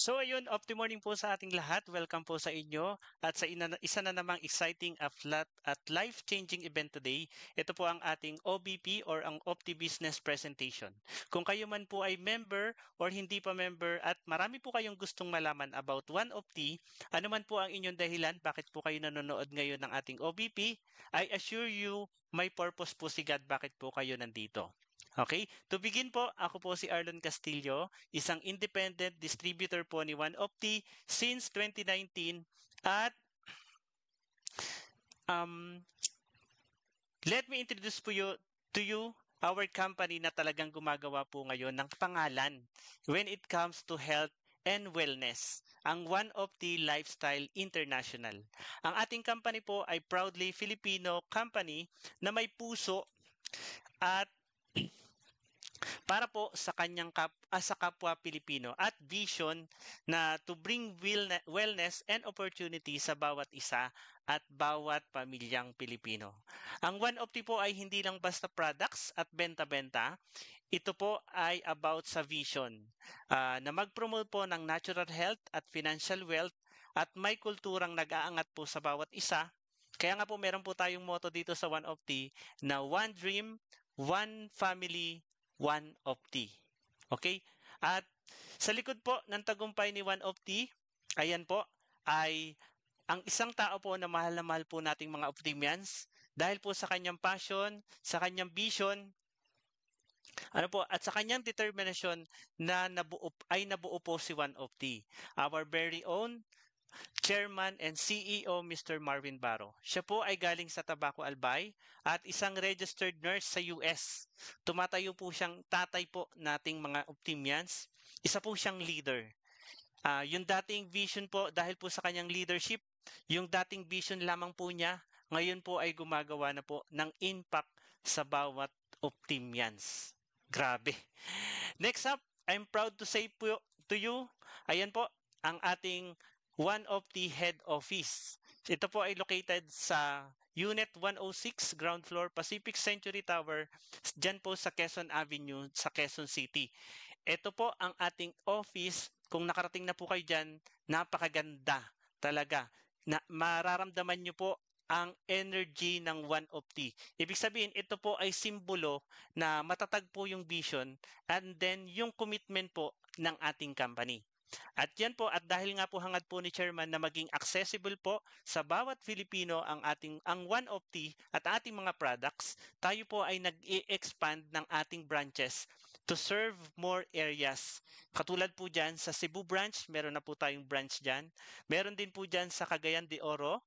So ayun, morning po sa ating lahat. Welcome po sa inyo at sa isa na namang exciting at life-changing event today. Ito po ang ating OBP or ang Opti Business Presentation. Kung kayo man po ay member or hindi pa member at marami po kayong gustong malaman about One Opti, ano man po ang inyong dahilan bakit po kayo nanonood ngayon ng ating OBP, I assure you may purpose po si God bakit po kayo nandito. Okay, to begin po, ako po si Arlon Castillo, isang independent distributor po ni OneOpti since 2019 at um, let me introduce to you our company na talagang gumagawa po ngayon ng pangalan when it comes to health and wellness, ang OneOpti Lifestyle International. Ang ating company po ay proudly Filipino company na may puso at para po sa sa kapwa Pilipino at vision na to bring wellness and opportunity sa bawat isa at bawat pamilyang Pilipino. Ang OneOpti po ay hindi lang basta products at benta-benta. Ito po ay about sa vision na mag-promote po ng natural health at financial wealth at may kulturang nag-aangat po sa bawat isa. Kaya nga po meron po tayong motto dito sa OneOpti na One Dream, One Family, OneOpti. Okay? At sa likod po ng tagumpay ni OneOpti, ayan po, ay ang isang tao po na mahal po nating mga Optimians dahil po sa kanyang passion, sa kanyang vision, at sa kanyang determinasyon na nabuo po si OneOpti. Our very own Chairman and CEO Mr. Marvin Barro. Siya po ay galing sa Tabaco Albay at isang registered nurse sa US. Tumatayo po siyang tatay po nating mga Optimians. Isa po siyang leader. Yung dating vision po dahil po sa kanyang leadership, yung dating vision lamang po niya, ngayon po ay gumagawa na po ng impact sa bawat Optimians. Grabe. Next up, I'm proud to say po to you, ayan po, ang ating OneOpti Head Office. Ito po ay located sa Unit 106, Ground Floor, Pacific Century Tower, dyan po sa Quezon Avenue, sa Quezon City. Ito po ang ating office. Kung nakarating na po kayo dyan, napakaganda talaga. Mararamdaman nyo po ang energy ng OneOpti. Ibig sabihin, ito po ay simbolo na matatag po yung vision and then yung commitment po ng ating company. At yan po, at dahil nga po hangad po ni Chairman na maging accessible po sa bawat Filipino ang OneOpti at ating mga products, tayo po ay nag-i-expand ng ating branches to serve more areas. Katulad po dyan sa Cebu branch, meron na po tayong branch dyan. Meron din po dyan sa Cagayan de Oro,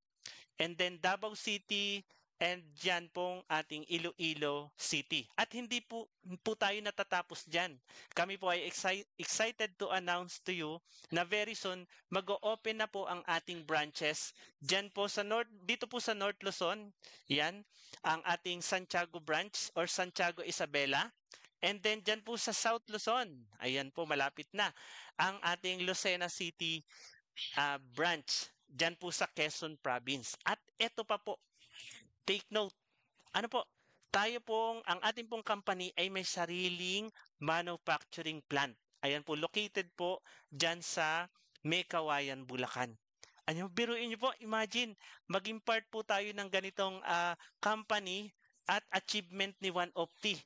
and then Davao City, and dyan pong ating Iloilo City. At hindi po tayo natatapos dyan. Kami po ay excited to announce to you na very soon mag-o-open na po ang ating branches dyan po sa dito po sa North Luzon. Yan, ang ating Santiago branch or Santiago Isabela. And then dyan po sa South Luzon, ayan po malapit na, ang ating Lucena City branch. Dyan po sa Quezon Province. At ito pa po, take note, ang ating pong company ay may sariling manufacturing plant. Ayan po, located po dyan sa Mekawayan, Bulacan. Biruin niyo po, imagine, maging part po tayo ng ganitong company at achievement ni OneOpti.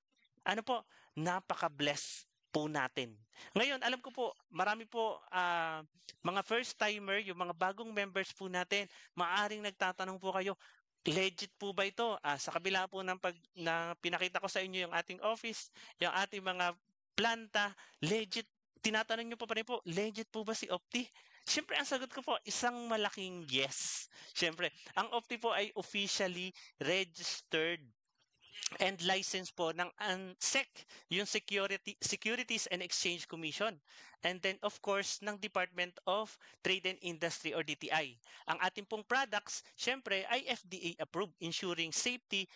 Napaka-bless po natin. Ngayon, alam ko po, marami po mga first-timer, yung mga bagong members po natin, maaring nagtatanong po kayo, legit po ba ito? Sa kabila po na pinakita ko sa inyo yung ating office, yung ating mga planta, legit, tinatanong nyo pa rin po, legit po ba si Opti? Siyempre, ang sagot ko po, isang malaking yes. Siyempre, ang Opti po ay officially registered and license po ng SEC, yung Securities and Exchange Commission. And then of course ng Department of Trade and Industry or DTI. Ang ating pong products, syempre ay FDA approved, ensuring safety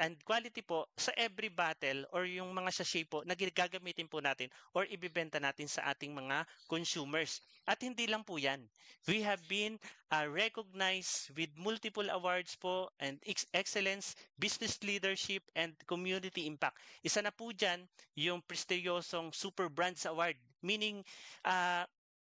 and quality po sa every bottle or yung mga sachet po na gagamitin po natin or ibibenta natin sa ating mga consumers. At hindi lang po yan. We have been recognized with multiple awards po and excellence, business leadership, and community impact. Isa na po dyan yung prestiyosong Super Brands Award. Meaning,